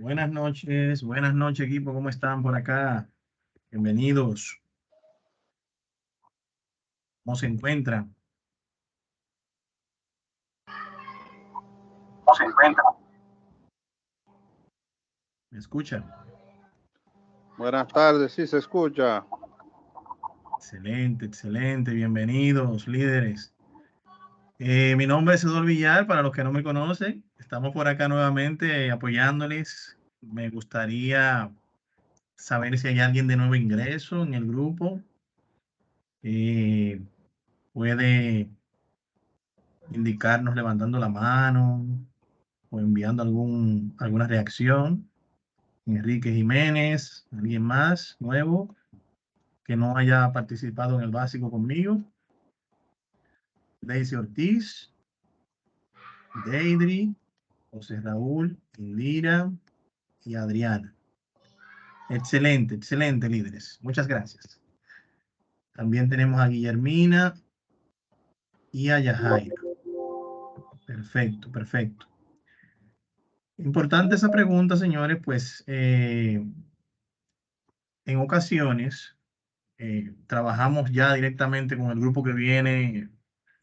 Buenas noches equipo, ¿cómo están por acá? Bienvenidos, ¿cómo se encuentran? ¿Cómo se encuentra? ¿Me escuchan? Buenas tardes, sí se escucha. Excelente, excelente, bienvenidos líderes. Mi nombre es Eduardo Villar, para los que no me conocen, estamos por acá nuevamente apoyándoles. Me gustaría saber si hay alguien de nuevo ingreso en el grupo. Puede indicarnos levantando la mano o enviando alguna reacción. Enrique Jiménez, alguien más nuevo que no haya participado en el básico conmigo. Daisy Ortiz, Deidri, José Raúl, Indira y Adriana. Excelente, excelente, líderes. Muchas gracias. También tenemos a Guillermina y a Yajaira. Perfecto, perfecto. Importante esa pregunta, señores, pues en ocasiones trabajamos ya directamente con el grupo que viene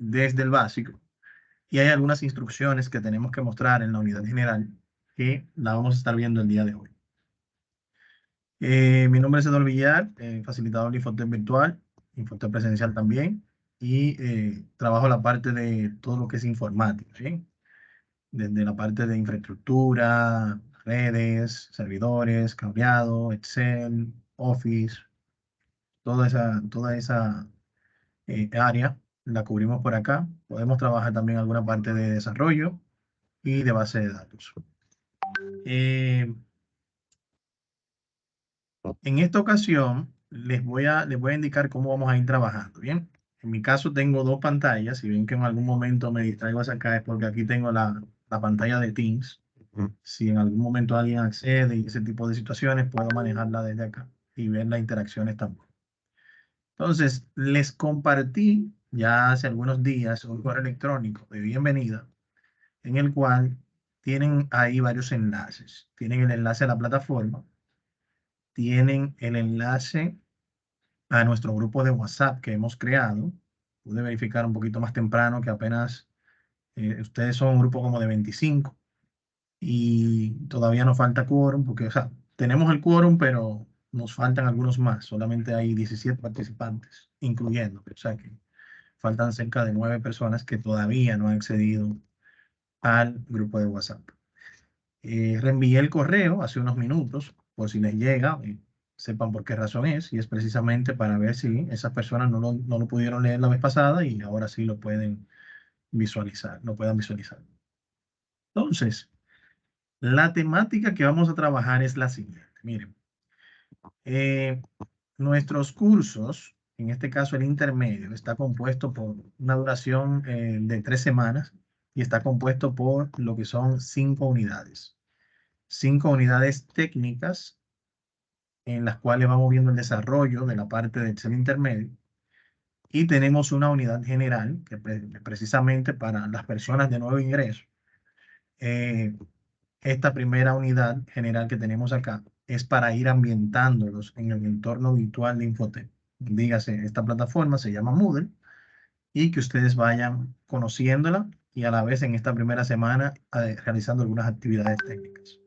desde el básico y hay algunas instrucciones que tenemos que mostrar en la unidad general que la vamos a estar viendo el día de hoy. Mi nombre es Eduardo Villar, facilitador de Infotep virtual, Infotep presencial también, y trabajo la parte de todo lo que es informática, ¿sí? Desde la parte de infraestructura, redes, servidores, cableado, Excel, Office, toda esa área la cubrimos por acá. Podemos trabajar también alguna parte de desarrollo y de base de datos. En esta ocasión les voy a indicar cómo vamos a ir trabajando, ¿bien? En mi caso tengo dos pantallas, si bien que en algún momento me distraigo hacia acá es porque aquí tengo la pantalla de Teams. Si en algún momento alguien accede y ese tipo de situaciones, puedo manejarla desde acá y ver las interacciones también. Entonces, les compartí ya hace algunos días un correo electrónico de bienvenida en el cual tienen ahí varios enlaces. Tienen el enlace a la plataforma, tienen el enlace a nuestro grupo de WhatsApp que hemos creado. Pude verificar un poquito más temprano que apenas ustedes son un grupo como de 25 y todavía nos falta quórum porque, o sea, tenemos el quórum, pero nos faltan algunos más. Solamente hay 17 participantes, incluyendo. O sea que faltan cerca de 9 personas que todavía no han accedido al grupo de WhatsApp. Reenvié el correo hace unos minutos, por si les llega, sepan por qué razón es, y es precisamente para ver si esas personas no lo pudieron leer la vez pasada y ahora sí lo pueden visualizar, lo puedan visualizar. Entonces, la temática que vamos a trabajar es la siguiente. Miren, eh, nuestros cursos, en este caso el intermedio, está compuesto por una duración de 3 semanas y está compuesto por lo que son 5 unidades. 5 unidades técnicas en las cuales vamos viendo el desarrollo de la parte del Excel intermedio y tenemos una unidad general que precisamente para las personas de nuevo ingreso. Esta primera unidad general que tenemos acá es para ir ambientándolos en el entorno virtual de Infotep. Dígase, esta plataforma se llama Moodle y que ustedes vayan conociéndola y a la vez en esta primera semana realizando algunas actividades técnicas.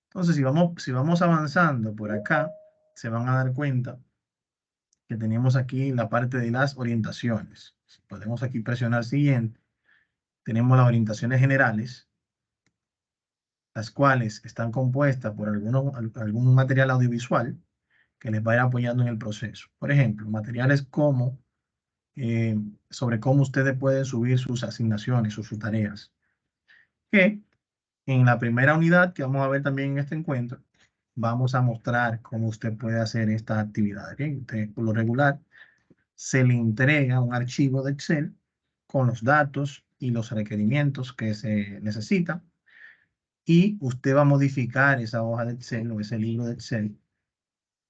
Entonces, si vamos avanzando por acá, se van a dar cuenta que tenemos aquí la parte de las orientaciones. Si podemos aquí presionar siguiente, tenemos las orientaciones generales, las cuales están compuestas por algún material audiovisual que les va a ir apoyando en el proceso. Por ejemplo, materiales como sobre cómo ustedes pueden subir sus asignaciones o sus tareas, que en la primera unidad que vamos a ver también en este encuentro, vamos a mostrar cómo usted puede hacer esta actividad. ¿Bien? Usted, por lo regular, se le entrega un archivo de Excel con los datos y los requerimientos que se necesitan y usted va a modificar esa hoja de Excel o ese libro de Excel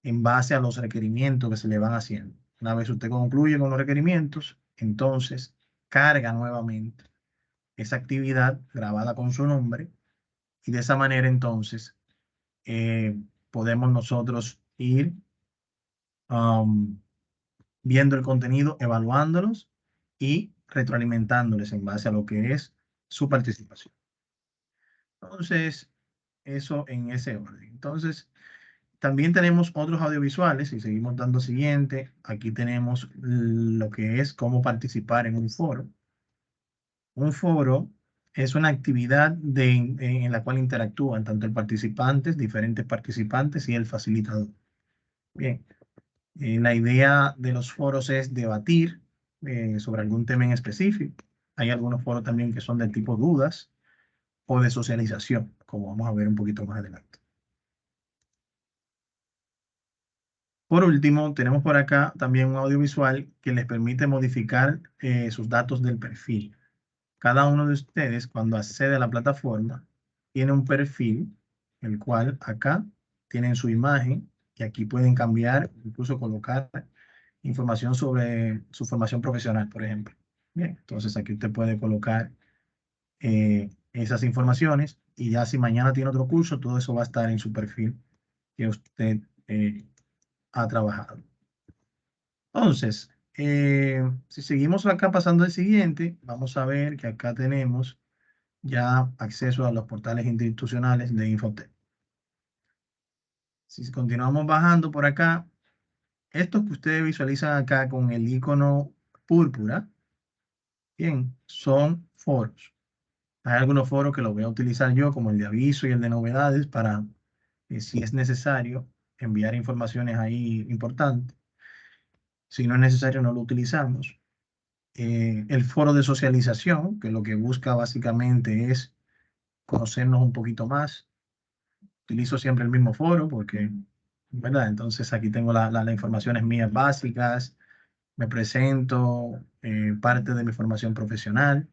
en base a los requerimientos que se le van haciendo. Una vez usted concluye con los requerimientos, entonces carga nuevamente esa actividad grabada con su nombre Y de esa manera entonces podemos nosotros ir viendo el contenido, evaluándolos y retroalimentándoles en base a lo que es su participación. Entonces, eso en ese orden. Entonces, también tenemos otros audiovisuales y seguimos dando siguiente. Aquí tenemos lo que es cómo participar en un foro. Un foro es una actividad en la cual interactúan tanto el participante, diferentes participantes y el facilitador. Bien, la idea de los foros es debatir sobre algún tema en específico. Hay algunos foros también que son de tipo dudas o de socialización, como vamos a ver un poquito más adelante. Por último, tenemos por acá también un audiovisual que les permite modificar sus datos del perfil. Cada uno de ustedes, cuando accede a la plataforma, tiene un perfil, el cual acá tienen su imagen y aquí pueden cambiar, incluso colocar información sobre su formación profesional, por ejemplo. Bien, entonces aquí usted puede colocar esas informaciones y ya si mañana tiene otro curso, todo eso va a estar en su perfil que usted ha trabajado. Entonces, si seguimos acá pasando al siguiente, vamos a ver que acá tenemos ya acceso a los portales institucionales de Infotec. Si continuamos bajando por acá, estos que ustedes visualizan acá con el icono púrpura, bien, son foros. Hay algunos foros que los voy a utilizar yo, como el de aviso y el de novedades, para, si es necesario, enviar informaciones ahí importantes. Si no es necesario, no lo utilizamos. El foro de socialización, que lo que busca básicamente es conocernos un poquito más. Utilizo siempre el mismo foro porque, ¿verdad? Entonces aquí tengo las informaciones mías básicas, me presento, parte de mi formación profesional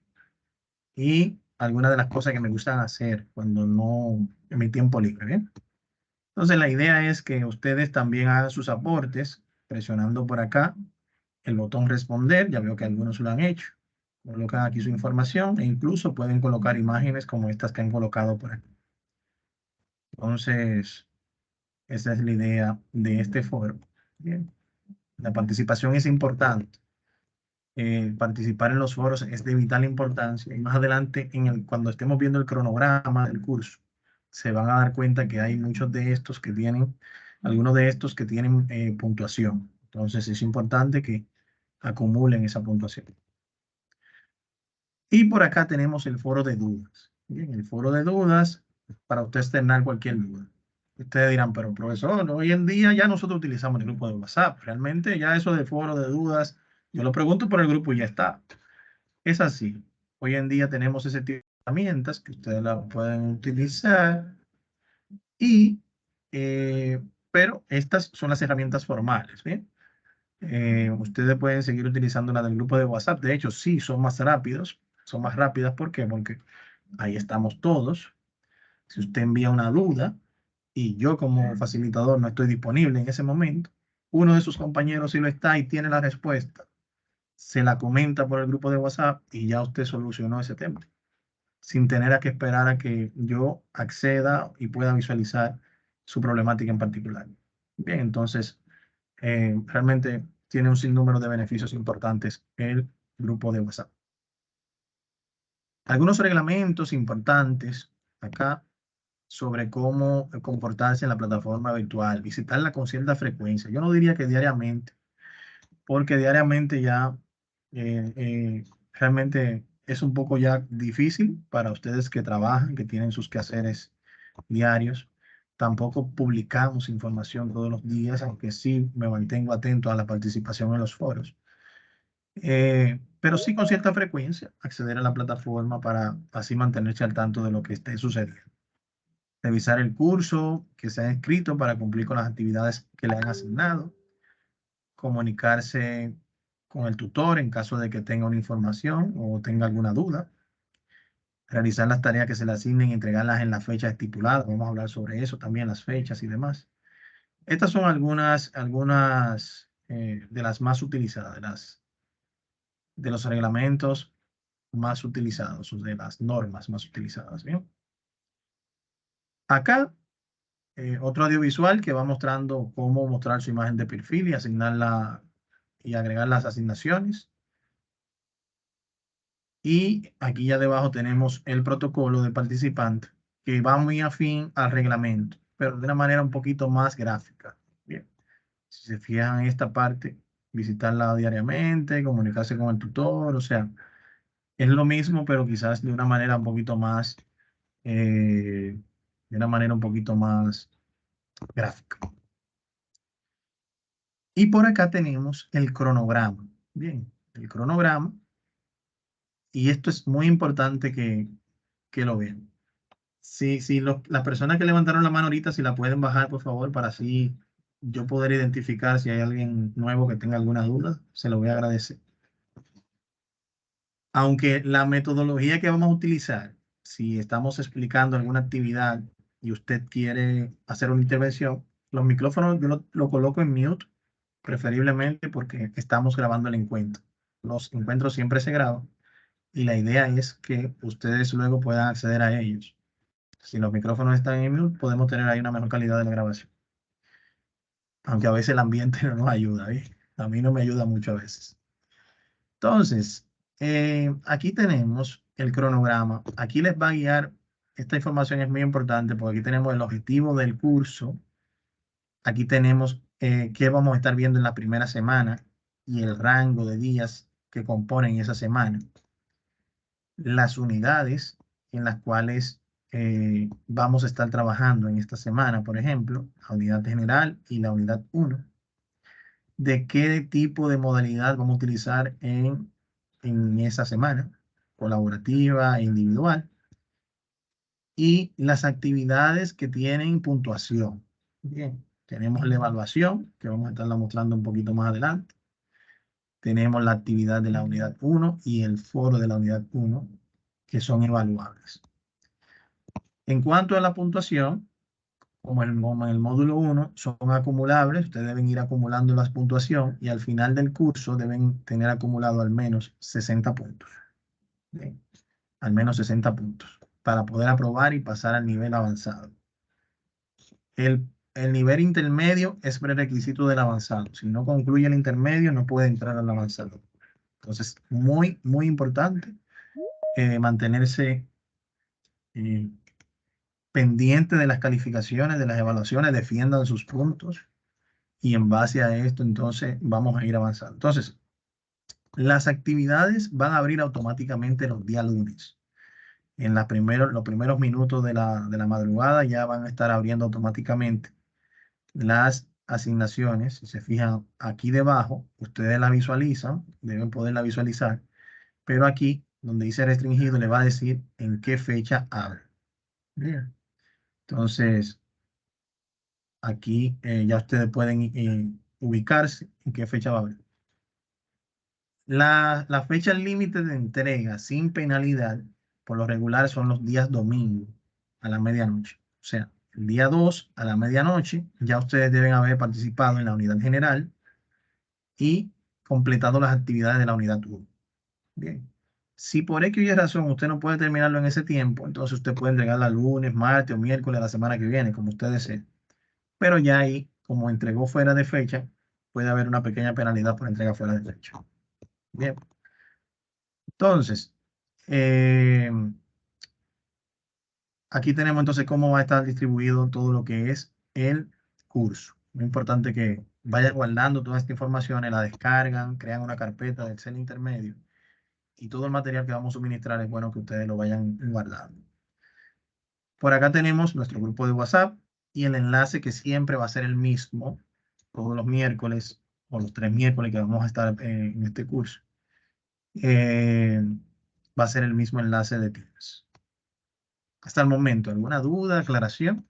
y algunas de las cosas que me gustan hacer cuando no, en mi tiempo libre, ¿bien? Entonces la idea es que ustedes también hagan sus aportes presionando por acá el botón responder, ya veo que algunos lo han hecho. Colocan aquí su información e incluso pueden colocar imágenes como estas que han colocado por aquí. Entonces, esa es la idea de este foro. Bien. La participación es importante. Participar en los foros es de vital importancia. Y más adelante, cuando estemos viendo el cronograma del curso, se van a dar cuenta que hay muchos de estos que tienen, algunos de estos que tienen puntuación. Entonces, es importante que acumulen esa puntuación. Y por acá tenemos el foro de dudas. Bien, el foro de dudas para usted externar cualquier duda. Ustedes dirán, pero profesor, hoy en día ya nosotros utilizamos el grupo de WhatsApp. Realmente ya eso de foro de dudas, yo lo pregunto por el grupo y ya está. Es así. Hoy en día tenemos ese tipo de herramientas que ustedes las pueden utilizar y, pero estas son las herramientas formales, ¿bien? Ustedes pueden seguir utilizando la del grupo de WhatsApp. De hecho, sí, son más rápidos, son más rápidas. ¿Por qué? Porque ahí estamos todos. Si usted envía una duda y yo como facilitador no estoy disponible en ese momento, uno de sus compañeros sí lo está y tiene la respuesta, se la comenta por el grupo de WhatsApp y ya usted solucionó ese tema, sin tener a que esperar a que yo acceda y pueda visualizar su problemática en particular. Bien, entonces realmente tiene un sinnúmero de beneficios importantes el grupo de WhatsApp. Algunos reglamentos importantes acá sobre cómo comportarse en la plataforma virtual, visitarla con cierta frecuencia. Yo no diría que diariamente, porque diariamente ya realmente es un poco ya difícil para ustedes que trabajan, que tienen sus quehaceres diarios. Tampoco publicamos información todos los días, aunque sí me mantengo atento a la participación en los foros. Pero sí con cierta frecuencia acceder a la plataforma para así mantenerse al tanto de lo que esté sucediendo. Revisar el curso que se ha inscrito para cumplir con las actividades que le han asignado, comunicarse con el tutor en caso de que tenga una información o tenga alguna duda, realizar las tareas que se le asignen y entregarlas en la fecha estipulada. Vamos a hablar sobre eso también, las fechas y demás. Estas son algunas de las más utilizadas, de los reglamentos más utilizados, o de las normas más utilizadas, ¿bien? Acá, otro audiovisual que va mostrando cómo mostrar su imagen de perfil y asignarla y agregar las asignaciones. Y aquí ya debajo tenemos el protocolo de participante que va muy afín al reglamento, pero de una manera un poquito más gráfica. Bien, si se fijan en esta parte, visitarla diariamente, comunicarse con el tutor, o sea, es lo mismo, pero quizás de una manera un poquito más, de una manera un poquito más gráfica. Y por acá tenemos el cronograma. Bien, el cronograma, y esto es muy importante que lo vean. Si las personas que levantaron la mano ahorita, si la pueden bajar, por favor, para así yo poder identificar si hay alguien nuevo que tenga alguna duda, se lo voy a agradecer. Aunque la metodología que vamos a utilizar, si estamos explicando alguna actividad y usted quiere hacer una intervención, los micrófonos yo lo coloco en mute, preferiblemente porque estamos grabando el encuentro. Los encuentros siempre se graban y la idea es que ustedes luego puedan acceder a ellos. Si los micrófonos están en mute, podemos tener ahí una mejor calidad de la grabación. Aunque a veces el ambiente no nos ayuda, ¿eh? A mí no me ayuda mucho a veces. Entonces, aquí tenemos el cronograma. Aquí les va a guiar, esta información es muy importante porque aquí tenemos el objetivo del curso. Aquí tenemos qué vamos a estar viendo en la primera semana y el rango de días que componen esa semana. Las unidades en las cuales vamos a estar trabajando en esta semana, por ejemplo, la unidad general y la unidad 1. De qué tipo de modalidad vamos a utilizar en esa semana, colaborativa e individual, y las actividades que tienen puntuación. Bien, tenemos la evaluación, que vamos a estarla mostrando un poquito más adelante. Tenemos la actividad de la unidad 1 y el foro de la unidad 1, que son evaluables. En cuanto a la puntuación, como en el módulo 1 son acumulables, ustedes deben ir acumulando las puntuación y al final del curso deben tener acumulado al menos 60 puntos. Bien, al menos 60 puntos para poder aprobar y pasar al nivel avanzado. El nivel intermedio es prerequisito del avanzado. Si no concluye el intermedio, no puede entrar al avanzado. Entonces, muy, muy importante mantenerse eh, pendiente de las calificaciones, de las evaluaciones, defiendan sus puntos y en base a esto, entonces, vamos a ir avanzando. Entonces, las actividades van a abrir automáticamente los días lunes. En los primeros minutos de la madrugada ya van a estar abriendo automáticamente las asignaciones. Si se fijan aquí debajo, ustedes la visualizan, deben poderla visualizar, pero aquí, donde dice restringido, le va a decir en qué fecha abre. Bien. Entonces, aquí ya ustedes pueden ubicarse en qué fecha va a haber. La fecha límite de entrega sin penalidad, por lo regular, son los días domingo a la medianoche. O sea, el día 2 a la medianoche, ya ustedes deben haber participado en la unidad general y completado las actividades de la unidad 1. Bien. Si por X o Y razón usted no puede terminarlo en ese tiempo, entonces usted puede entregarla lunes, martes o miércoles de la semana que viene, como usted desee. Pero ya ahí, como entregó fuera de fecha, puede haber una pequeña penalidad por entrega fuera de fecha. Bien. Entonces, eh, aquí tenemos entonces cómo va a estar distribuido todo lo que es el curso. Muy importante que vayan guardando toda esta información, la descargan, crean una carpeta de Excel intermedio y todo el material que vamos a suministrar es bueno que ustedes lo vayan guardando. Por acá tenemos nuestro grupo de WhatsApp y el enlace que siempre va a ser el mismo todos los miércoles o los 3 miércoles que vamos a estar en este curso. Va a ser el mismo enlace de Teams. Hasta el momento, ¿alguna duda, aclaración?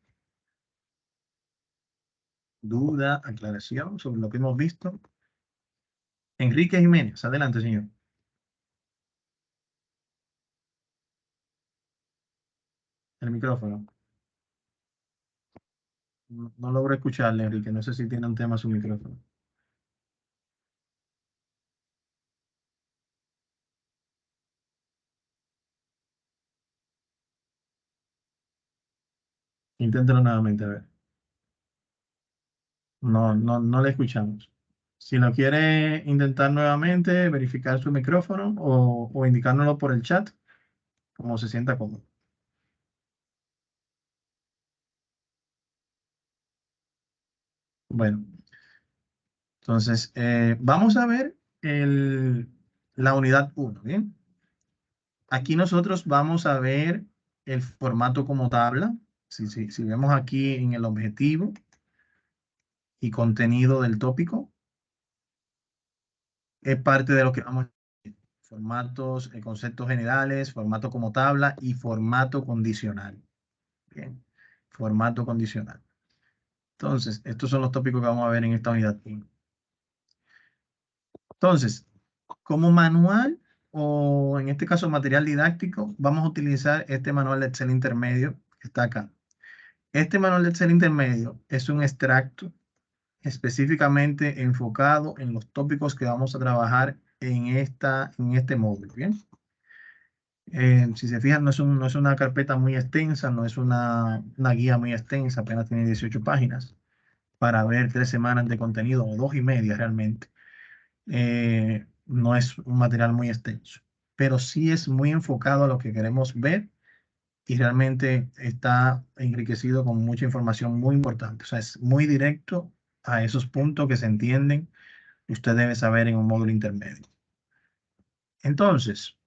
¿Duda, aclaración sobre lo que hemos visto? Enrique Jiménez, adelante, señor. El micrófono. No, no logro escucharle, Enrique. No sé si tiene un tema su micrófono. Inténtelo nuevamente, a ver. No le escuchamos. Si lo quiere intentar nuevamente, verificar su micrófono o indicárnoslo por el chat, como se sienta cómodo. Bueno, entonces vamos a ver la unidad 1, ¿bien? Aquí nosotros vamos a ver el formato como tabla. Si vemos aquí en el objetivo y contenido del tópico, es parte de lo que vamos a ver. Formatos, conceptos generales, formato como tabla y formato condicional. Bien, formato condicional. Entonces, estos son los tópicos que vamos a ver en esta unidad 1. Entonces, como manual o en este caso material didáctico, vamos a utilizar este manual de Excel intermedio que está acá. Este manual de Excel intermedio es un extracto específicamente enfocado en los tópicos que vamos a trabajar en este módulo, ¿bien? Si se fijan, no es una carpeta muy extensa, no es una guía muy extensa, apenas tiene 18 páginas para ver 3 semanas de contenido o 2 y media realmente. No es un material muy extenso, pero sí es muy enfocado a lo que queremos ver y realmente está enriquecido con mucha información muy importante. O sea, es muy directo a esos puntos que se entienden que usted debe saber en un módulo intermedio. Entonces,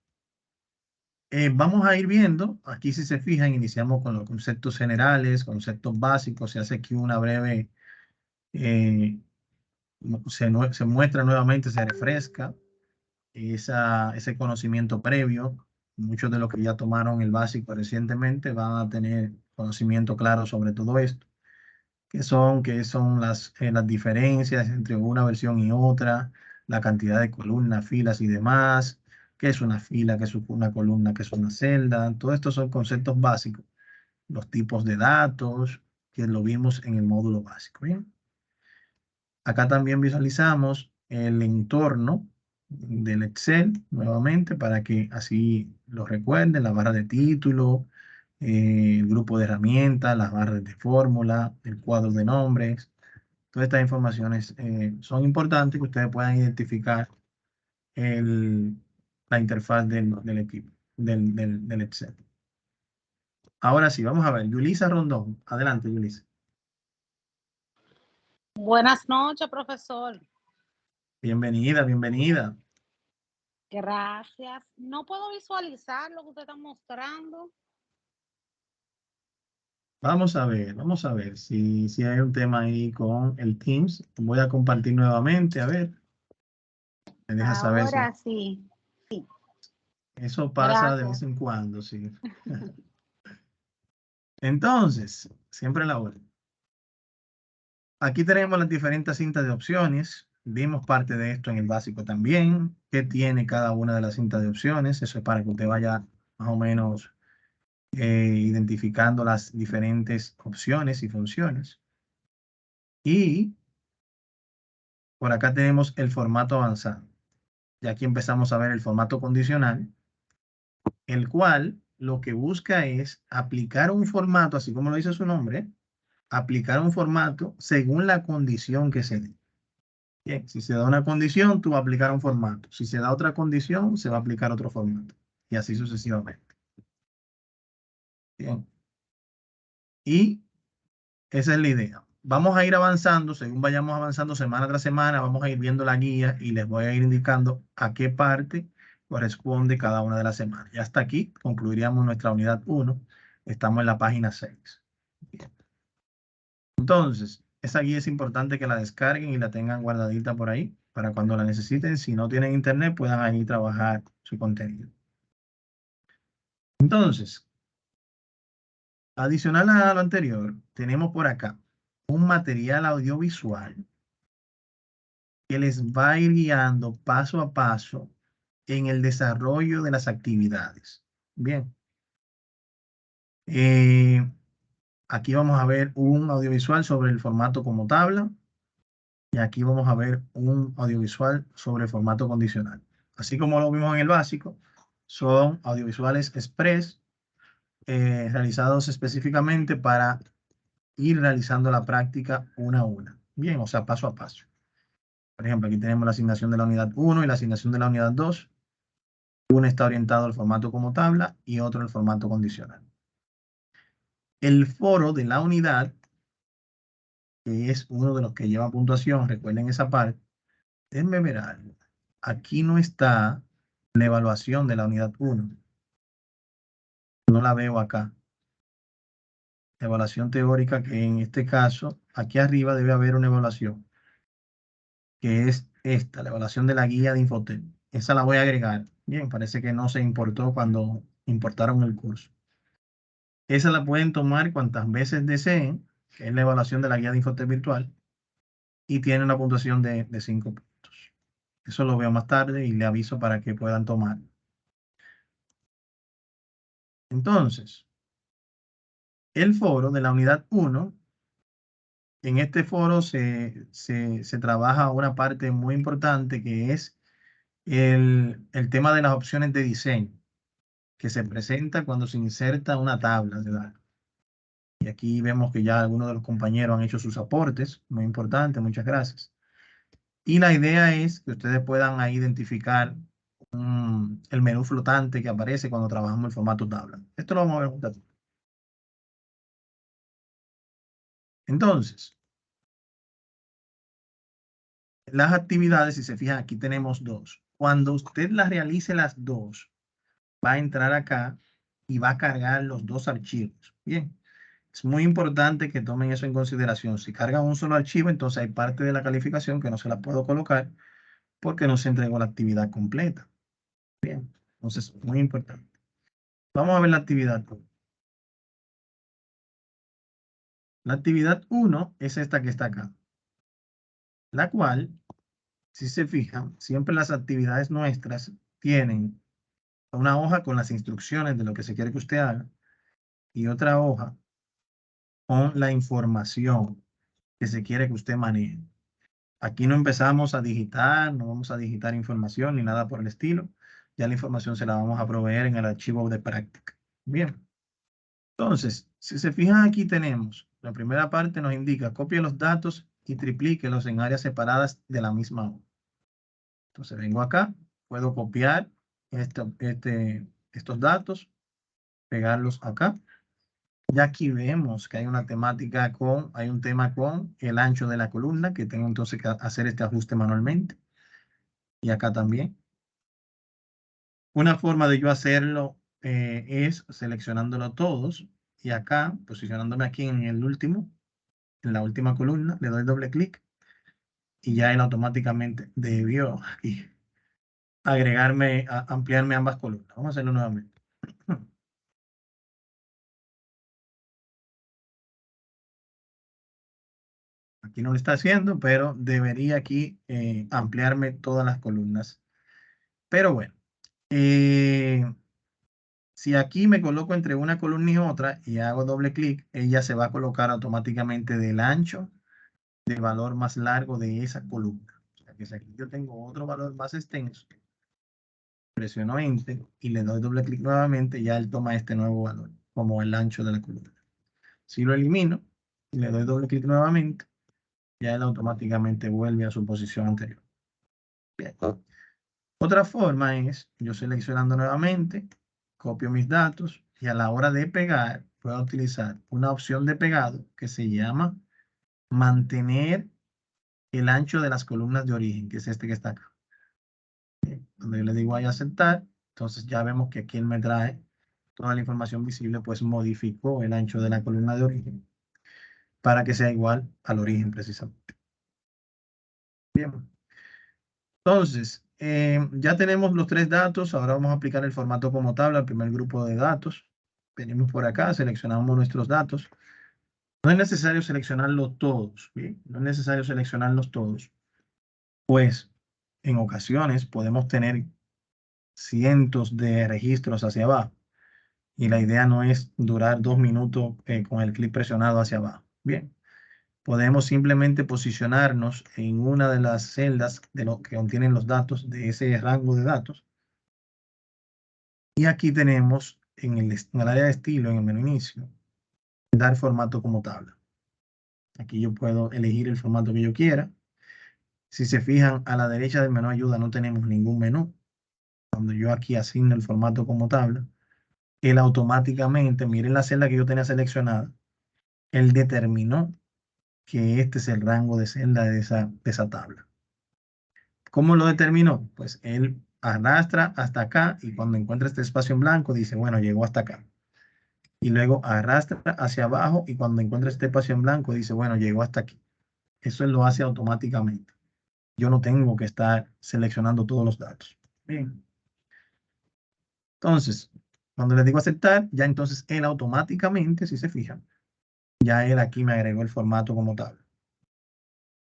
vamos a ir viendo, aquí si se fijan, iniciamos con los conceptos generales, conceptos básicos, se hace aquí una breve, eh, se muestra nuevamente, se refresca ese conocimiento previo. Muchos de los que ya tomaron el básico recientemente van a tener conocimiento claro sobre todo esto. ¿Qué son las diferencias entre una versión y otra? La cantidad de columnas, filas y demás. ¿Qué es una fila? ¿Qué es una columna? ¿Qué es una celda? Todos estos son conceptos básicos. Los tipos de datos, que lo vimos en el módulo básico. ¿Bien? Acá también visualizamos el entorno del Excel nuevamente para que así lo recuerden, la barra de título, el grupo de herramientas, las barras de fórmula, el cuadro de nombres. Todas estas informaciones son importantes que ustedes puedan identificar el- la interfaz del equipo, del Excel. Ahora sí, vamos a ver. Yulisa Rondón. Adelante, Yulisa. Buenas noches, profesor. Bienvenida, bienvenida. Gracias. No puedo visualizar lo que usted está mostrando. Vamos a ver si hay un tema ahí con el Teams. Voy a compartir nuevamente, a ver. Me deja saber si Ahora sí. eso pasa de vez Gracias. en cuando, sí. Entonces, siempre la hora. Aquí tenemos las diferentes cintas de opciones. Vimos parte de esto en el básico también. ¿Qué tiene cada una de las cintas de opciones? Eso es para que usted vaya más o menos identificando las diferentes opciones y funciones. Y por acá tenemos el formato avanzado. Y aquí empezamos a ver el formato condicional, el cual lo que busca es aplicar un formato, así como lo dice su nombre, aplicar un formato según la condición que se dé. Bien, si se da una condición, tú vas a aplicar un formato. Si se da otra condición, se va a aplicar otro formato. Y así sucesivamente. Bien. Y esa es la idea. Vamos a ir avanzando, según vayamos avanzando semana tras semana, vamos a ir viendo la guía y les voy a ir indicando a qué parte corresponde cada una de las semanas. Y hasta aquí concluiríamos nuestra unidad 1. Estamos en la página 6. Bien. Entonces, esa guía es importante que la descarguen y la tengan guardadita por ahí para cuando la necesiten. Si no tienen internet, puedan ahí trabajar su contenido. Entonces, adicional a lo anterior, tenemos por acá un material audiovisual que les va a ir guiando paso a paso en el desarrollo de las actividades. Bien. Eh, Aquí vamos a ver un audiovisual sobre el formato como tabla y aquí vamos a ver un audiovisual sobre el formato condicional. Así como lo vimos en el básico, son audiovisuales express realizados específicamente para ir realizando la práctica una a una. Bien, o sea, paso a paso. Por ejemplo, aquí tenemos la asignación de la unidad 1 y la asignación de la unidad 2. Una está orientado al formato como tabla y otro al formato condicional. El foro de la unidad, que es uno de los que lleva puntuación, recuerden esa parte, déjenme ver algo. Aquí no está la evaluación de la unidad 1. No la veo acá. Evaluación teórica, que en este caso, aquí arriba debe haber una evaluación, que es esta, la evaluación de la guía de Infotep. Esa la voy a agregar. Bien, parece que no se importó cuando importaron el curso. Esa la pueden tomar cuantas veces deseen, que es la evaluación de la guía de Infotep virtual, y tiene una puntuación de 5 puntos. Eso lo veo más tarde y le aviso para que puedan tomar. Entonces, el foro de la unidad 1, en este foro se trabaja una parte muy importante que es el tema de las opciones de diseño, que se presenta cuando se inserta una tabla de datos. Y aquí vemos que ya algunos de los compañeros han hecho sus aportes, muy importante, muchas gracias. Y la idea es que ustedes puedan ahí identificar el menú flotante que aparece cuando trabajamos el formato tabla. Esto lo vamos a ver juntos. Entonces, las actividades, si se fijan, aquí tenemos dos. Cuando usted las realice las dos, va a entrar acá y va a cargar los dos archivos. Bien, es muy importante que tomen eso en consideración. Si cargan un solo archivo, entonces hay parte de la calificación que no se la puedo colocar porque no se entregó la actividad completa. Bien, entonces, muy importante. Vamos a ver la actividad 1. La actividad 1 es esta que está acá, la cual, si se fijan, siempre las actividades nuestras tienen una hoja con las instrucciones de lo que se quiere que usted haga y otra hoja con la información que se quiere que usted maneje. Aquí no empezamos a digitar, no vamos a digitar información ni nada por el estilo. Ya la información se la vamos a proveer en el archivo de práctica. Bien. Entonces, si se fijan aquí tenemos, la primera parte nos indica copie los datos y triplíquelos en áreas separadas de la misma hoja. Entonces vengo acá, puedo copiar estos datos, pegarlos acá. Ya aquí vemos que hay una temática hay un tema con el ancho de la columna, que tengo entonces que hacer este ajuste manualmente. Y acá también. Una forma de yo hacerlo es seleccionándolo todos y acá, posicionándome aquí en el último, en la última columna, le doy doble clic y ya él automáticamente debió aquí ampliarme ambas columnas. Vamos a hacerlo nuevamente. Aquí no lo está haciendo, pero debería aquí ampliarme todas las columnas. Pero bueno, si aquí me coloco entre una columna y otra y hago doble clic, ella se va a colocar automáticamente del ancho del valor más largo de esa columna. O sea que si aquí yo tengo otro valor más extenso, presiono Enter y le doy doble clic nuevamente, ya él toma este nuevo valor como el ancho de la columna. Si lo elimino y le doy doble clic nuevamente, ya él automáticamente vuelve a su posición anterior. Bien. Otra forma es, yo seleccionando nuevamente, copio mis datos y a la hora de pegar, puedo utilizar una opción de pegado que se llama mantener el ancho de las columnas de origen, que es este que está acá. Cuando yo le digo ahí aceptar, entonces ya vemos que aquí él me trae toda la información visible, pues modificó el ancho de la columna de origen para que sea igual al origen precisamente. Bien. Entonces, ya tenemos los tres datos, ahora vamos a aplicar el formato como tabla, el primer grupo de datos. Venimos por acá, seleccionamos nuestros datos. No es necesario seleccionarlos todos, ¿bien? No es necesario seleccionarlos todos, pues en ocasiones podemos tener cientos de registros hacia abajo y la idea no es durar 2 minutos con el clic presionado hacia abajo. Bien, podemos simplemente posicionarnos en una de las celdas de lo que contienen los datos de ese rango de datos. Y aquí tenemos en el área de estilo, en el menú inicio, dar formato como tabla. Aquí yo puedo elegir el formato que yo quiera. Si se fijan, a la derecha del menú ayuda no tenemos ningún menú. Cuando yo aquí asigno el formato como tabla, él automáticamente, miren la celda que yo tenía seleccionada, él determinó que este es el rango de celda de esa tabla. ¿Cómo lo determinó? Pues él arrastra hasta acá y cuando encuentra este espacio en blanco dice, bueno, llegó hasta acá. Y luego arrastra hacia abajo y cuando encuentra este espacio en blanco dice, bueno, llegó hasta aquí. Eso él lo hace automáticamente. Yo no tengo que estar seleccionando todos los datos. Bien. Entonces, cuando le digo aceptar, ya entonces él automáticamente, si se fijan, ya él aquí me agregó el formato como tabla.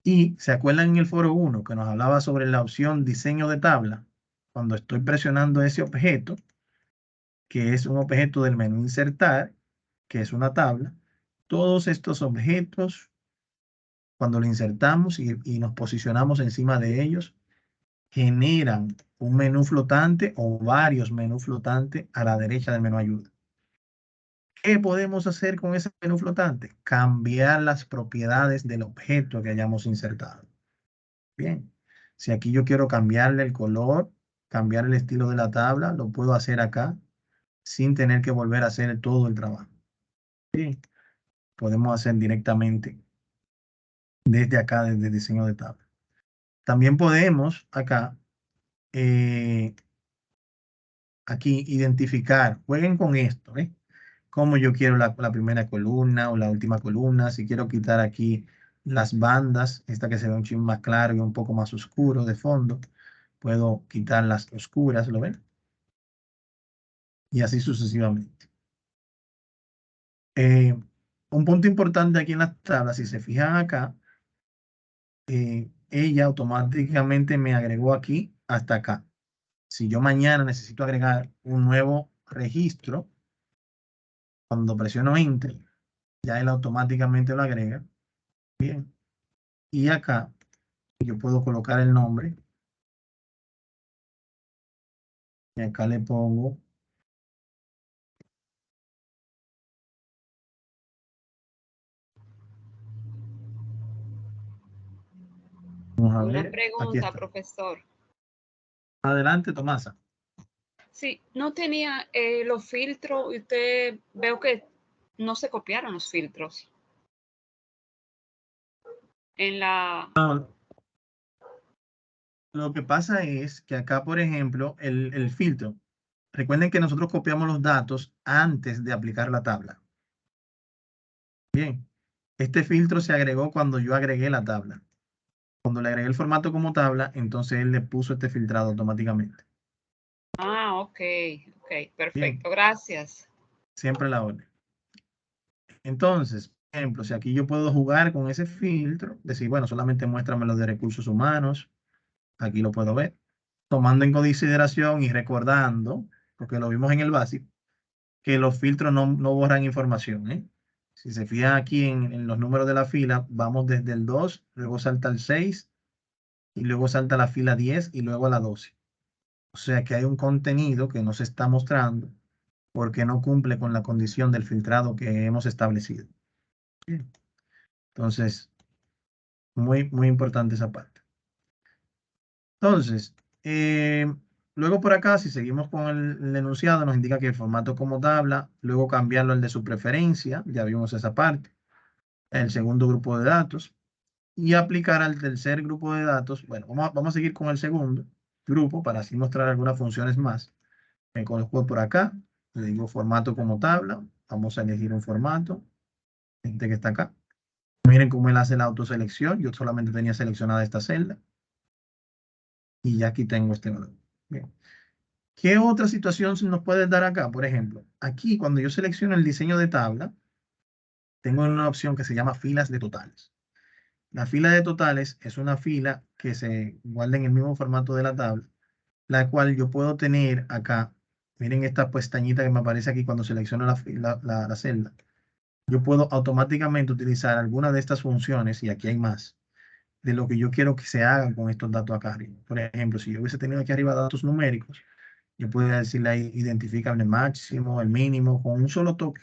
Y se acuerdan en el foro 1 que nos hablaba sobre la opción diseño de tabla. Cuando estoy presionando ese objeto, que es un objeto del menú insertar, que es una tabla, todos estos objetos, cuando lo insertamos y nos posicionamos encima de ellos, generan un menú flotante o varios menús flotantes a la derecha del menú ayuda. ¿Qué podemos hacer con ese menú flotante? Cambiar las propiedades del objeto que hayamos insertado. Bien, si aquí yo quiero cambiarle el color, cambiar el estilo de la tabla, lo puedo hacer acá sin tener que volver a hacer todo el trabajo. Bien, podemos hacer directamente desde acá, desde el diseño de tabla. También podemos acá, aquí identificar, jueguen con esto, ¿eh? Como yo quiero la primera columna o la última columna, si quiero quitar aquí las bandas, esta que se ve un chin más claro y un poco más oscuro de fondo, puedo quitar las oscuras, ¿lo ven? Y así sucesivamente. Un punto importante aquí en las tablas, si se fijan acá, ella automáticamente me agregó aquí hasta acá. Si yo mañana necesito agregar un nuevo registro, cuando presiono Enter, ya él automáticamente lo agrega. Bien. Y acá yo puedo colocar el nombre. Y acá le pongo. Vamos a Una ver. Aquí pregunta, está. profesor. Adelante, Tomasa. Sí, no tenía los filtros, y usted veo que no se copiaron los filtros. En la... No, lo que pasa es que acá, por ejemplo, el filtro. Recuerden que nosotros copiamos los datos antes de aplicar la tabla. Bien. Este filtro se agregó cuando yo agregué la tabla. Cuando le agregué el formato como tabla, entonces él le puso este filtrado automáticamente. Ah, ok, perfecto, Bien. gracias. Siempre la orden. Entonces, por ejemplo, si aquí yo puedo jugar con ese filtro, decir, bueno, solamente muéstrame los de recursos humanos, aquí lo puedo ver, tomando en consideración y recordando, porque lo vimos en el básico, que los filtros no borran información, ¿eh? Si se fijan aquí en los números de la fila, vamos desde el 2, luego salta el 6, y luego salta la fila 10 y luego a la 12. O sea que hay un contenido que no se está mostrando porque no cumple con la condición del filtrado que hemos establecido. Bien. Entonces, muy importante esa parte. Entonces, luego por acá, si seguimos con el enunciado, nos indica que el formato como tabla, luego cambiarlo al de su preferencia, ya vimos esa parte, el segundo grupo de datos, y aplicar al tercer grupo de datos. Bueno, vamos a seguir con el segundo grupo para así mostrar algunas funciones más. Me coloco por acá, le digo formato como tabla, vamos a elegir un formato, este que está acá. Miren cómo él hace la autoselección, yo solamente tenía seleccionada esta celda. Y ya aquí tengo este valor. Bien. ¿Qué otra situación se nos puede dar acá? Por ejemplo, aquí cuando yo selecciono el diseño de tabla, tengo una opción que se llama filas de totales. La fila de totales es una fila que se guarda en el mismo formato de la tabla, la cual yo puedo tener acá. Miren esta pestañita que me aparece aquí cuando selecciono la celda. Yo puedo automáticamente utilizar alguna de estas funciones, y aquí hay más, de lo que yo quiero que se hagan con estos datos acá arriba. Por ejemplo, si yo hubiese tenido aquí arriba datos numéricos, yo podría decirle ahí, identifícame el máximo, el mínimo, con un solo toque.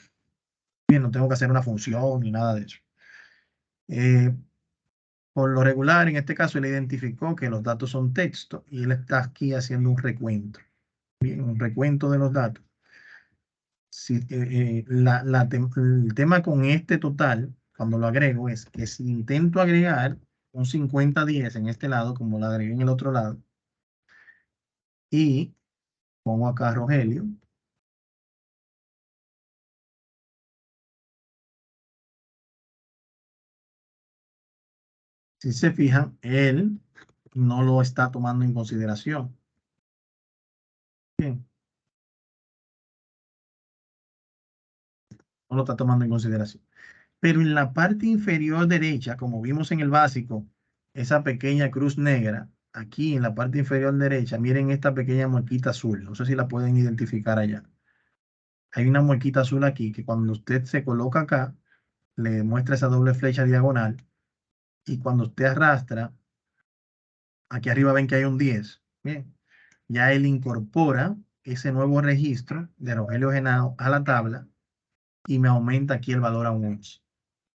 Bien, no tengo que hacer una función ni nada de eso. Eh, por lo regular, en este caso, él identificó que los datos son texto y él está aquí haciendo un recuento. Bien, un recuento de los datos. Si, el tema con este total, cuando lo agrego, es que si intento agregar un 50-10 en este lado, como lo agregué en el otro lado, y pongo acá Rogelio, si se fijan, él no lo está tomando en consideración. Bien, no lo está tomando en consideración. Pero en la parte inferior derecha, como vimos en el básico, esa pequeña cruz negra, aquí en la parte inferior derecha, miren esta pequeña muequita azul. No sé si la pueden identificar allá. Hay una muequita azul aquí que cuando usted se coloca acá, le muestra esa doble flecha diagonal. Y cuando usted arrastra, aquí arriba ven que hay un 10. Bien, ya él incorpora ese nuevo registro de Rogelio Genao a la tabla y me aumenta aquí el valor a un 11.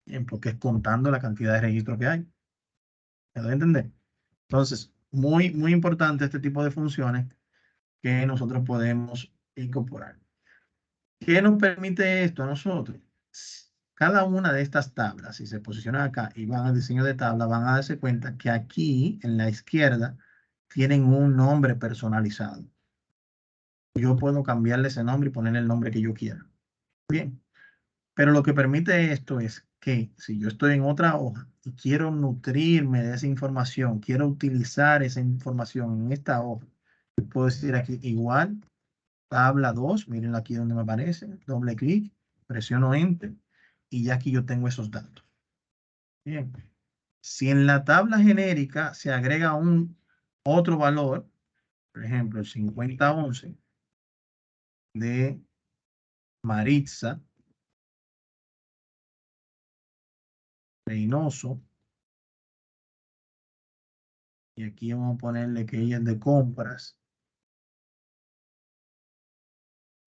Bien, porque es contando la cantidad de registros que hay. ¿Me doy a entender? Entonces, muy importante este tipo de funciones que nosotros podemos incorporar. ¿Qué nos permite esto a nosotros? Cada una de estas tablas, si se posicionan acá y van al diseño de tabla, van a darse cuenta que aquí en la izquierda tienen un nombre personalizado. Yo puedo cambiarle ese nombre y ponerle el nombre que yo quiera. Bien, pero lo que permite esto es que si yo estoy en otra hoja y quiero nutrirme de esa información, quiero utilizar esa información en esta hoja, yo puedo decir aquí igual, tabla 2, miren aquí donde me aparece, doble clic, presiono Enter y ya aquí yo tengo esos datos. Bien, si en la tabla genérica se agrega un otro valor, por ejemplo, el 5011 de Maritza Reynoso, y aquí vamos a ponerle que ella es de compras,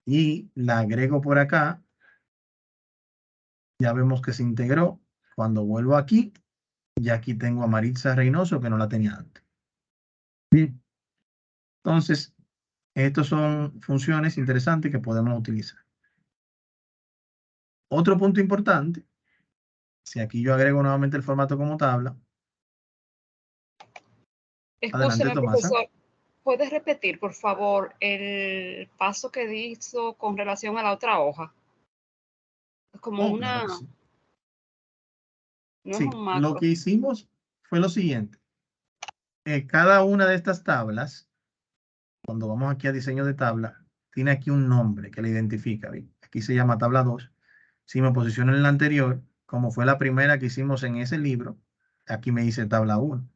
y la agrego por acá, ya vemos que se integró. Cuando vuelvo aquí, ya aquí tengo a Maritza Reynoso que no la tenía antes. Bien, entonces, estas son funciones interesantes que podemos utilizar. Otro punto importante, si aquí yo agrego nuevamente el formato como tabla, adelante Escúcheme, Tomasa. profesor, ¿puedes repetir, por favor, el paso que hizo con relación a la otra hoja? Es como Oh, claro una, que sí. no es Sí, un lo macro. que hicimos fue lo siguiente. Cada una de estas tablas, cuando vamos aquí a diseño de tabla, tiene aquí un nombre que la identifica. ¿Ve? Aquí se llama tabla 2. Si me posiciono en la anterior, como fue la primera que hicimos en ese libro, aquí me dice tabla 1.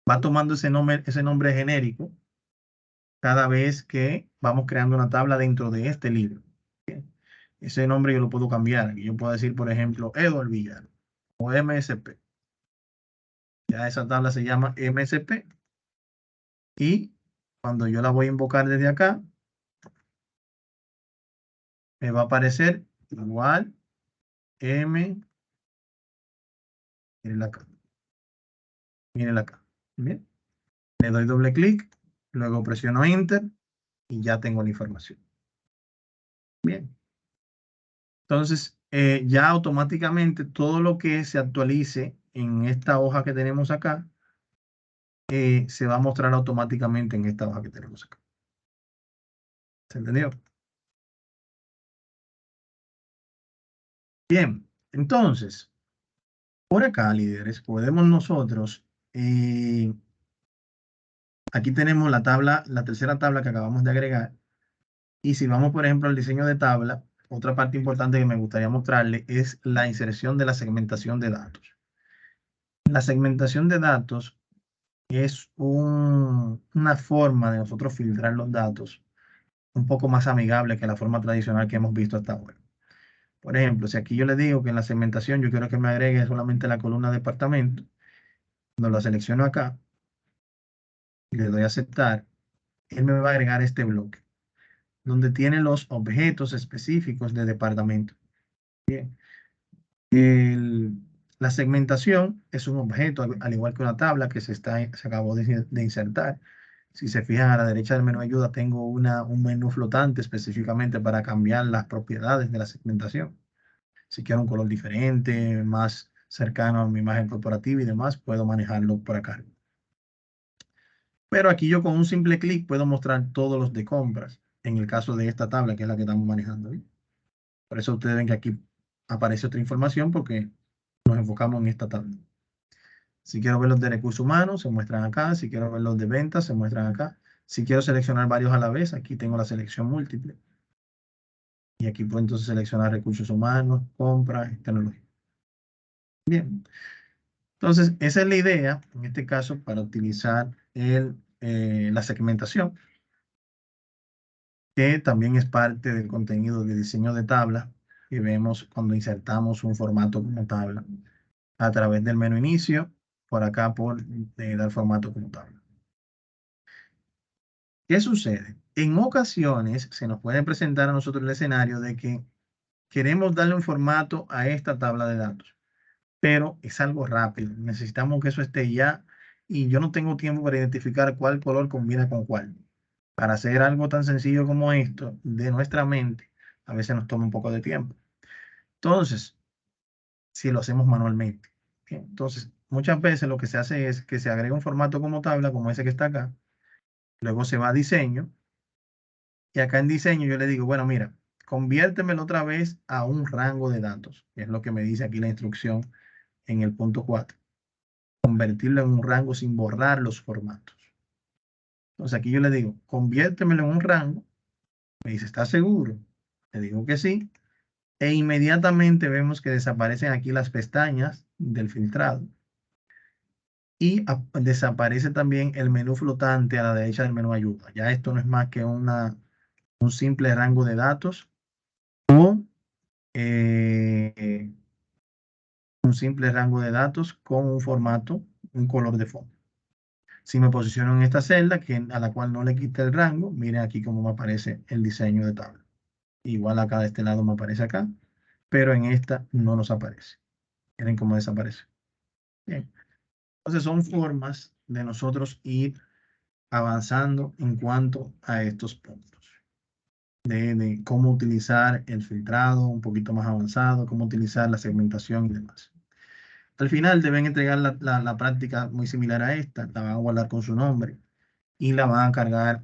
Va tomando ese nombre genérico cada vez que vamos creando una tabla dentro de este libro. ¿Bien? Ese nombre yo lo puedo cambiar. Aquí yo puedo decir, por ejemplo, Edward Villar o MSP. Ya esa tabla se llama MSP. Y cuando yo la voy a invocar desde acá, me va a aparecer igual M, mírenla acá, mírenla acá. Bien, le doy doble clic, luego presiono Enter y ya tengo la información. Bien, entonces ya automáticamente todo lo que se actualice en esta hoja que tenemos acá se va a mostrar automáticamente en esta hoja que tenemos acá. ¿Se entendió? Bien, entonces, por acá, líderes, podemos nosotros aquí tenemos la tabla, la tercera tabla que acabamos de agregar. Y si vamos, por ejemplo, al diseño de tabla, otra parte importante que me gustaría mostrarle es la inserción de la segmentación de datos. La segmentación de datos es una forma de nosotros filtrar los datos un poco más amigable que la forma tradicional que hemos visto hasta ahora. Por ejemplo, si aquí yo le digo que en la segmentación yo quiero que me agregue solamente la columna departamento, cuando la selecciono acá y le doy a aceptar, él me va a agregar este bloque, donde tiene los objetos específicos de departamento. Bien. La segmentación es un objeto, al igual que una tabla que se acabó de insertar. Si se fijan a la derecha del menú ayuda, tengo un menú flotante específicamente para cambiar las propiedades de la segmentación. Si quiero un color diferente, más cercano a mi imagen corporativa y demás, puedo manejarlo por acá. Pero aquí yo con un simple clic puedo mostrar todos los de compras, en el caso de esta tabla que es la que estamos manejando hoy. Por eso ustedes ven que aquí aparece otra información porque nos enfocamos en esta tabla. Si quiero ver los de recursos humanos, se muestran acá. Si quiero ver los de ventas, se muestran acá. Si quiero seleccionar varios a la vez, aquí tengo la selección múltiple. Y aquí puedo entonces seleccionar recursos humanos, compras, tecnología. Bien. Entonces, esa es la idea, en este caso, para utilizar la segmentación, que también es parte del contenido de diseño de tabla que vemos cuando insertamos un formato como tabla a través del menú inicio, por acá por dar formato como tabla. ¿Qué sucede? En ocasiones se nos puede presentar a nosotros el escenario de que queremos darle un formato a esta tabla de datos, pero es algo rápido. Necesitamos que eso esté ya y yo no tengo tiempo para identificar cuál color combina con cuál. Para hacer algo tan sencillo como esto de nuestra mente, a veces nos toma un poco de tiempo. Entonces, si lo hacemos manualmente. Bien, entonces, muchas veces lo que se hace es que se agrega un formato como tabla, como ese que está acá. Luego se va a diseño. Y acá en diseño yo le digo, bueno, mira, conviértemelo otra vez a un rango de datos, que es lo que me dice aquí la instrucción en el punto 4. Convertirlo en un rango sin borrar los formatos. Entonces aquí yo le digo, conviértemelo en un rango. Me dice, ¿estás seguro? Le digo que sí. E inmediatamente vemos que desaparecen aquí las pestañas del filtrado. Y desaparece también el menú flotante a la derecha del menú ayuda. Ya esto no es más que un simple rango de datos o un simple rango de datos con un formato, un color de fondo. Si me posiciono en esta celda, a la cual no le quité el rango, miren aquí cómo me aparece el diseño de tabla. Igual acá de este lado me aparece acá, pero en esta no nos aparece. Miren cómo desaparece. Bien. Entonces son formas de nosotros ir avanzando en cuanto a estos puntos. De cómo utilizar el filtrado un poquito más avanzado, cómo utilizar la segmentación y demás. Al final deben entregar la práctica muy similar a esta, la van a guardar con su nombre y la van a cargar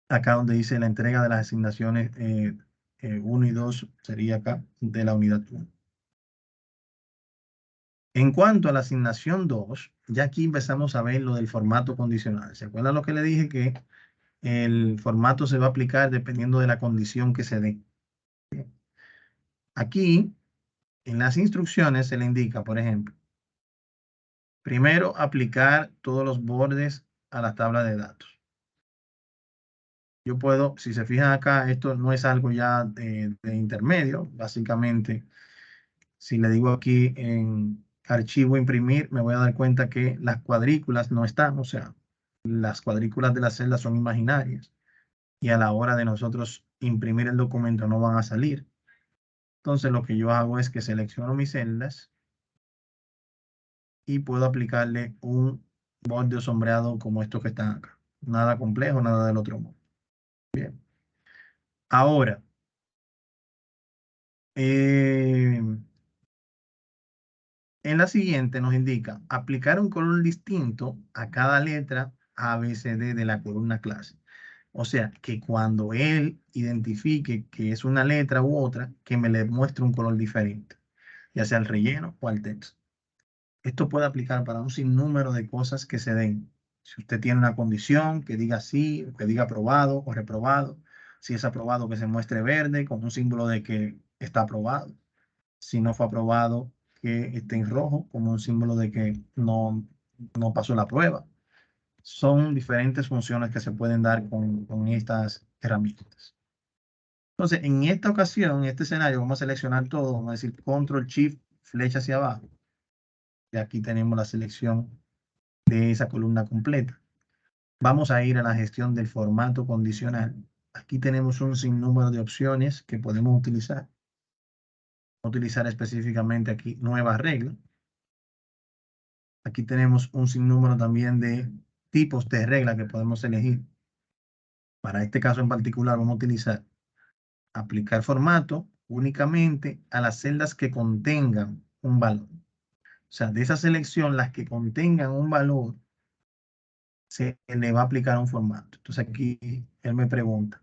acá donde dice la entrega de las asignaciones 1 y 2, sería acá de la unidad 1. En cuanto a la asignación 2, ya aquí empezamos a ver lo del formato condicional. ¿Se acuerdan lo que le dije? Que el formato se va a aplicar dependiendo de la condición que se dé. Aquí, en las instrucciones se le indica, por ejemplo, primero aplicar todos los bordes a la tabla de datos. Yo puedo, si se fijan acá, esto no es algo ya de intermedio. Básicamente, si le digo aquí en archivo imprimir, me voy a dar cuenta que las cuadrículas no están, o sea, las cuadrículas de la celda son imaginarias y a la hora de nosotros imprimir el documento no van a salir. Entonces lo que yo hago es que selecciono mis celdas y puedo aplicarle un borde sombreado como estos que están acá. Nada complejo, nada del otro modo. Bien. Ahora, en la siguiente nos indica aplicar un color distinto a cada letra A, B, C, D de la columna clase. O sea, que cuando él identifique que es una letra u otra, que me le muestre un color diferente, ya sea al relleno o al texto. Esto puede aplicar para un sinnúmero de cosas que se den. Si usted tiene una condición que diga sí, que diga aprobado o reprobado. Si es aprobado, que se muestre verde con un símbolo de que está aprobado. Si no fue aprobado, que esté en rojo como un símbolo de que no pasó la prueba. Son diferentes funciones que se pueden dar con estas herramientas. Entonces, en esta ocasión, en este escenario, vamos a seleccionar todo. Vamos a decir Control Shift, flecha hacia abajo. Y aquí tenemos la selección de esa columna completa. Vamos a ir a la gestión del formato condicional. Aquí tenemos un sinnúmero de opciones que podemos utilizar. utilizar específicamente aquí nueva regla. Aquí tenemos un sinnúmero también de tipos de regla que podemos elegir. Para este caso en particular vamos a utilizar aplicar formato únicamente a las celdas que contengan un valor. O sea, de esa selección, las que contengan un valor, se le va a aplicar un formato. Entonces aquí él me pregunta,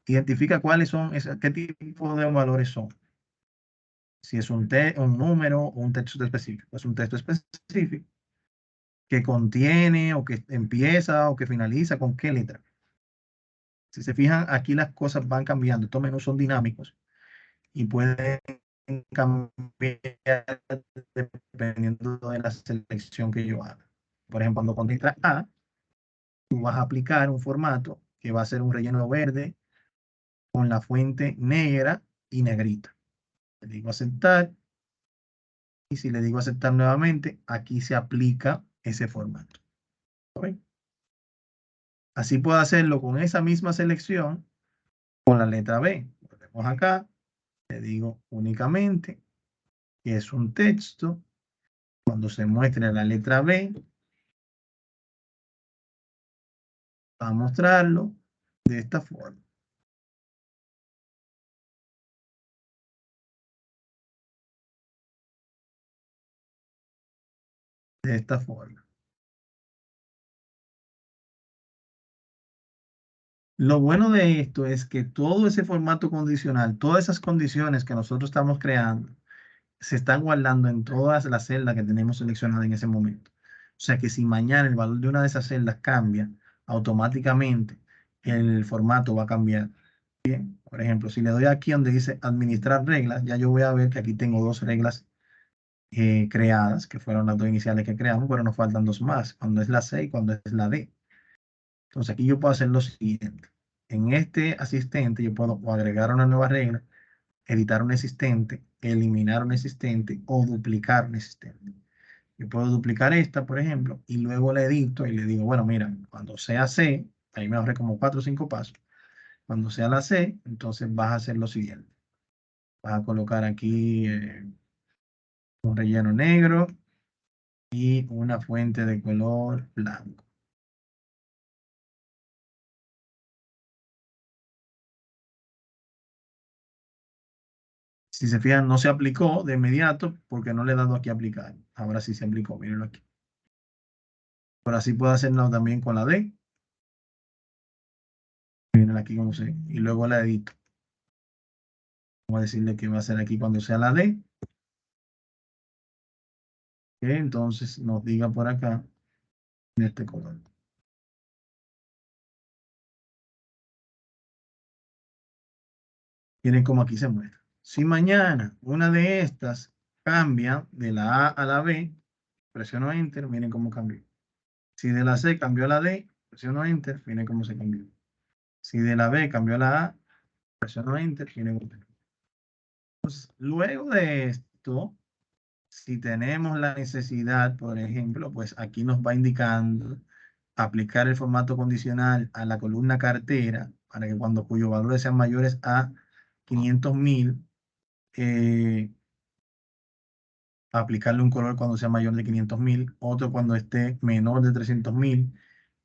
identifica cuáles son, qué tipo de valores son. Si es un número o un texto específico. Es un texto específico que contiene o que empieza o que finaliza con qué letra. Si se fijan, aquí las cosas van cambiando. Estos menús son dinámicos y pueden cambiar dependiendo de la selección que yo haga. Por ejemplo, cuando con letra A, tú vas a aplicar un formato que va a ser un relleno verde con la fuente negra y negrita. Le digo aceptar y si le digo aceptar nuevamente, aquí se aplica ese formato. ¿Ok? Así puedo hacerlo con esa misma selección con la letra B. Lo vemos acá, le digo únicamente que es un texto. Cuando se muestre la letra B, va a mostrarlo de esta forma. De esta forma. Lo bueno de esto es que todo ese formato condicional, todas esas condiciones que nosotros estamos creando, se están guardando en todas las celdas que tenemos seleccionadas en ese momento. O sea que si mañana el valor de una de esas celdas cambia, automáticamente el formato va a cambiar. Bien, por ejemplo, si le doy aquí donde dice administrar reglas, ya yo voy a ver que aquí tengo dos reglas creadas, que fueron las dos iniciales que creamos, pero nos faltan dos más, cuando es la C y cuando es la D. Entonces aquí yo puedo hacer lo siguiente. En este asistente yo puedo o agregar una nueva regla, editar un existente, eliminar un existente o duplicar un existente. Yo puedo duplicar esta, por ejemplo, y luego la edito y le digo, bueno, mira, cuando sea C, ahí me ahorré como 4 o 5 pasos. Cuando sea la C, entonces vas a hacer lo siguiente. Vas a colocar aquí un relleno negro y una fuente de color blanco. Si se fijan, no se aplicó de inmediato porque no le he dado aquí a aplicar. Ahora sí se aplicó, mírenlo aquí. Pero así puedo hacerlo también con la D. Miren aquí como se... Y luego la edito. Vamos a decirle que va a ser aquí cuando sea la D. Que entonces nos diga por acá de este color. Miren cómo aquí se muestra. Si mañana una de estas cambia de la A a la B, presiono Enter, miren cómo cambió. Si de la C cambió a la D, presiono Enter, miren cómo se cambió. Si de la B cambió a la A, presiono Enter, miren cómo se cambió. Entonces, luego de esto, si tenemos la necesidad, por ejemplo, pues aquí nos va indicando aplicar el formato condicional a la columna cartera para que cuando cuyos valores sean mayores a 500.000, aplicarle un color cuando sea mayor de 500.000, otro cuando esté menor de 300.000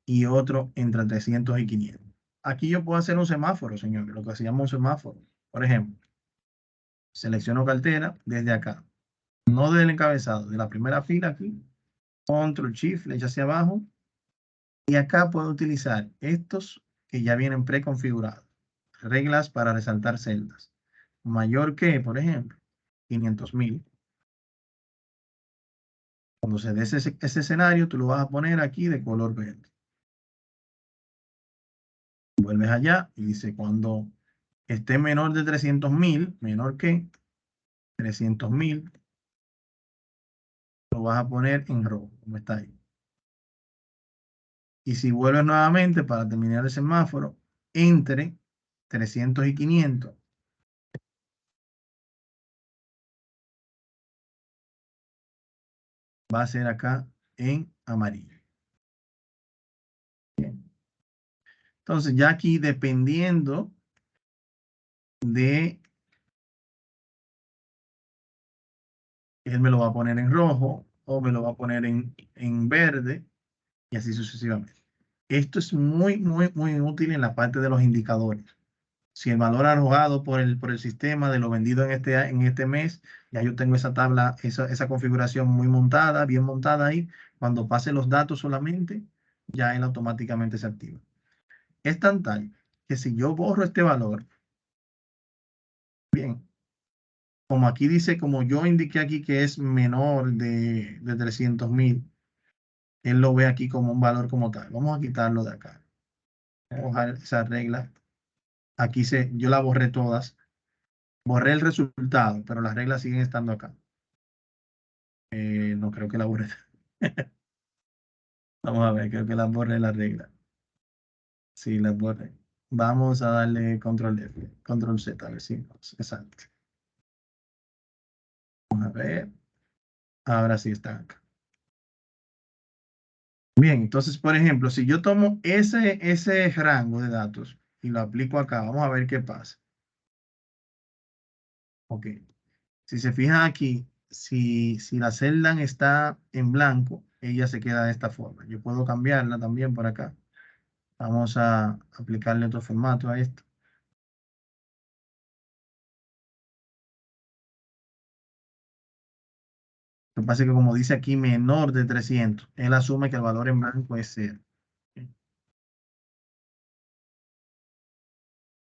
y otro entre 300 y 500. Aquí yo puedo hacer un semáforo, señores, lo que se llama un semáforo. Por ejemplo, selecciono cartera desde acá, no del encabezado, de la primera fila aquí, Control Shift, flecha hacia abajo, y acá puedo utilizar estos que ya vienen preconfigurados. Reglas para resaltar celdas. Mayor que, por ejemplo, 500.000. Cuando se dé ese escenario, tú lo vas a poner aquí de color verde. Vuelves allá y dice cuando esté menor de 300.000, menor que 300.000, lo vas a poner en rojo, como está ahí. Y si vuelves nuevamente para terminar el semáforo, entre 300 y 500, va a ser acá en amarillo. Bien. Entonces ya aquí dependiendo de él me lo va a poner en rojo o me lo va a poner en verde y así sucesivamente. Esto es muy, muy, muy útil en la parte de los indicadores. Si el valor arrojado por el sistema de lo vendido en este mes, ya yo tengo esa tabla, esa configuración muy montada, bien montada ahí. Cuando pase los datos solamente, ya él automáticamente se activa. Es tan tal que si yo borro este valor, bien, como aquí dice, como yo indiqué aquí que es menor de 300.000, él lo ve aquí como un valor como tal. Vamos a quitarlo de acá. Vamos a bajar esa regla. Aquí yo la borré todas. Borré el resultado, pero las reglas siguen estando acá. No creo que la borré. Vamos a ver, creo que la borré la regla. Sí, la borré. Vamos a darle control F, control Z, a ver si. Exacto. Vamos a ver. Ahora sí está acá. Bien, entonces, por ejemplo, si yo tomo ese rango de datos y lo aplico acá, vamos a ver qué pasa. Ok. Si se fijan aquí, si la celda está en blanco, ella se queda de esta forma. Yo puedo cambiarla también por acá. Vamos a aplicarle otro formato a esto. Lo que pasa es que como dice aquí menor de 300, él asume que el valor en blanco es 0.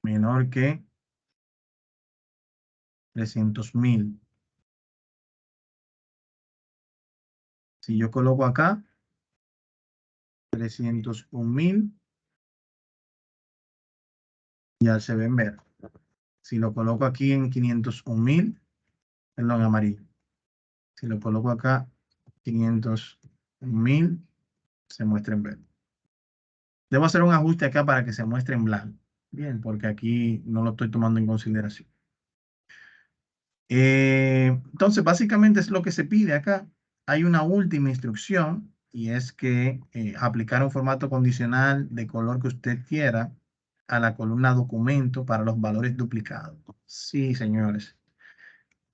Menor que 300.000. Si yo coloco acá 301.000, ya se ve en verde. Si lo coloco aquí en 501.000, perdón, en amarillo. Si lo coloco acá 501.000, se muestra en verde. Debo hacer un ajuste acá para que se muestre en blanco. Bien, porque aquí no lo estoy tomando en consideración. Entonces, básicamente es lo que se pide acá. Hay una última instrucción y es que aplicar un formato condicional de color que usted quiera a la columna documento para los valores duplicados. Sí, señores.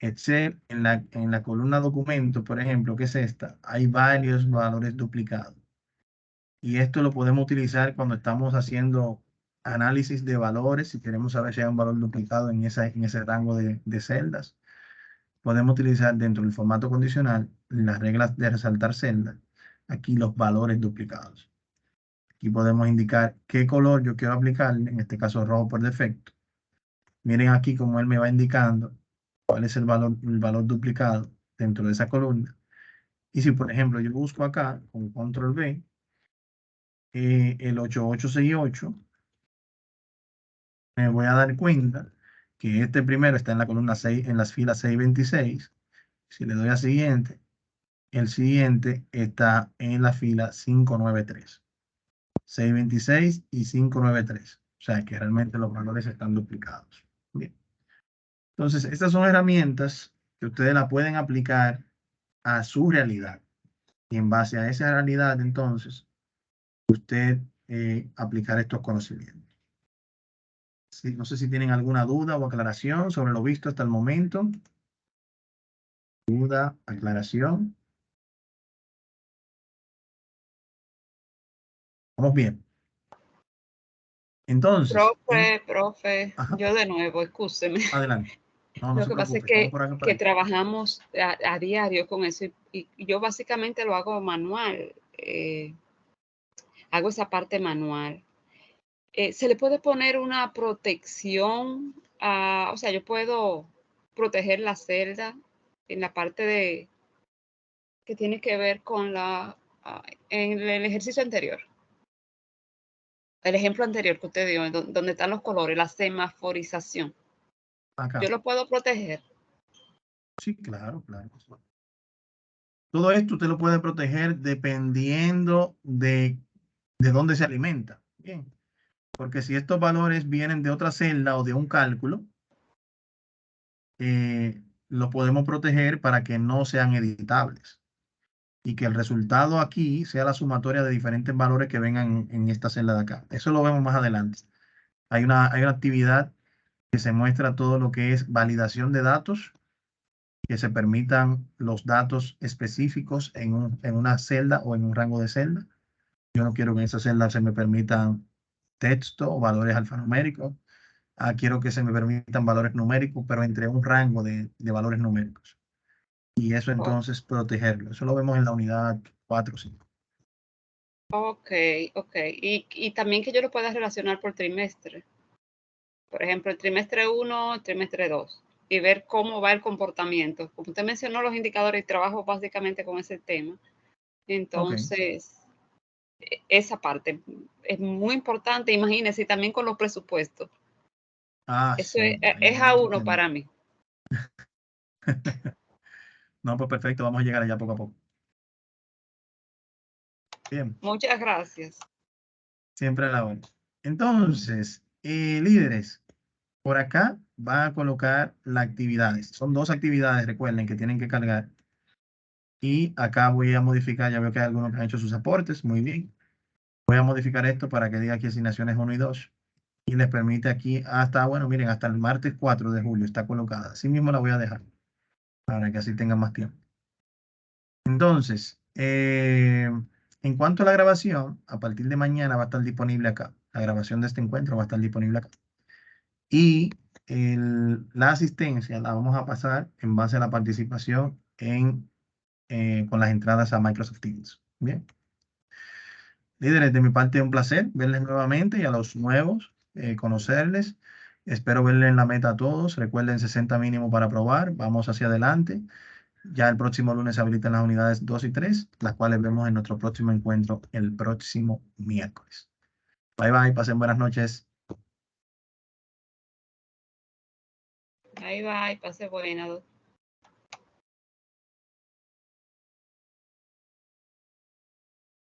Excel, en la columna documento, por ejemplo, que es esta, hay varios valores duplicados. Y esto lo podemos utilizar cuando estamos haciendo análisis de valores, si queremos saber si hay un valor duplicado en ese rango de celdas. Podemos utilizar dentro del formato condicional las reglas de resaltar celdas, aquí los valores duplicados. Aquí podemos indicar qué color yo quiero aplicarle, en este caso rojo por defecto. Miren aquí cómo él me va indicando cuál es el valor duplicado dentro de esa columna. Y si, por ejemplo, yo busco acá con control V, el 8868, me voy a dar cuenta que este primero está en la columna 6, en las filas 626. Si le doy a siguiente, el siguiente está en la fila 593. 626 y 593. O sea que realmente los valores están duplicados. Bien. Entonces, estas son herramientas que ustedes la pueden aplicar a su realidad. Y en base a esa realidad, entonces, usted aplicar estos conocimientos. Sí, no sé si tienen alguna duda o aclaración sobre lo visto hasta el momento. Duda, aclaración. Vamos bien. Entonces, Profe, ajá, yo de nuevo, excúseme. adelante. No, no Lo se que pasa es preocupe, estamos por acá para que eso. trabajamos a diario con eso y yo básicamente lo hago manual. Hago esa parte manual. ¿Se le puede poner una protección? O sea, yo puedo proteger la celda en la parte que tiene que ver con en el ejercicio anterior. El ejemplo anterior que usted dio, donde están los colores, la semaforización. Acá. ¿Yo lo puedo proteger? Sí, claro, claro. Todo esto usted lo puede proteger dependiendo de dónde se alimenta. Bien. Porque si estos valores vienen de otra celda o de un cálculo, lo podemos proteger para que no sean editables y que el resultado aquí sea la sumatoria de diferentes valores que vengan en esta celda de acá. Eso lo vemos más adelante. Hay una actividad que se muestra todo lo que es validación de datos que se permitan los datos específicos en una celda o en un rango de celda. Yo no quiero que en esa celda se me permitan texto o valores alfanuméricos. Quiero que se me permitan valores numéricos, pero entre un rango de valores numéricos. Y eso Oh, entonces protegerlo. Eso lo vemos en la unidad 4 o 5. ok. Y también que yo lo pueda relacionar por trimestre. Por ejemplo, el trimestre 1, el trimestre 2. Y ver cómo va el comportamiento. Como usted mencionó los indicadores y trabajo básicamente con ese tema. Entonces, esa parte es muy importante. Imagínense, y también con los presupuestos. Eso Sí. es a uno para mí. No, pues perfecto, vamos a llegar allá poco a poco. Bien, Muchas gracias. siempre a la hora. Entonces, líderes, por acá va a colocar las actividades. Son 2 actividades, recuerden, que tienen que cargar. Y acá voy a modificar, ya veo que hay algunos que han hecho sus aportes, muy bien. Voy a modificar esto para que diga aquí asignaciones 1 y 2. Y les permite aquí hasta, bueno, miren, hasta el martes 4 de julio está colocada. Así mismo la voy a dejar, para que así tengan más tiempo. Entonces, en cuanto a la grabación, a partir de mañana va a estar disponible acá. La grabación de este encuentro va a estar disponible acá. Y la asistencia la vamos a pasar en base a la participación con las entradas a Microsoft Teams. Bien. Líderes, de mi parte, un placer verles nuevamente y a los nuevos, conocerles. Espero verles en la meta a todos. Recuerden 60 mínimo para probar. Vamos hacia adelante. Ya el próximo lunes se habilitan las unidades 2 y 3, las cuales vemos en nuestro próximo encuentro el próximo miércoles. Bye bye, pasen buenas noches. Bye, bye. Pase buena.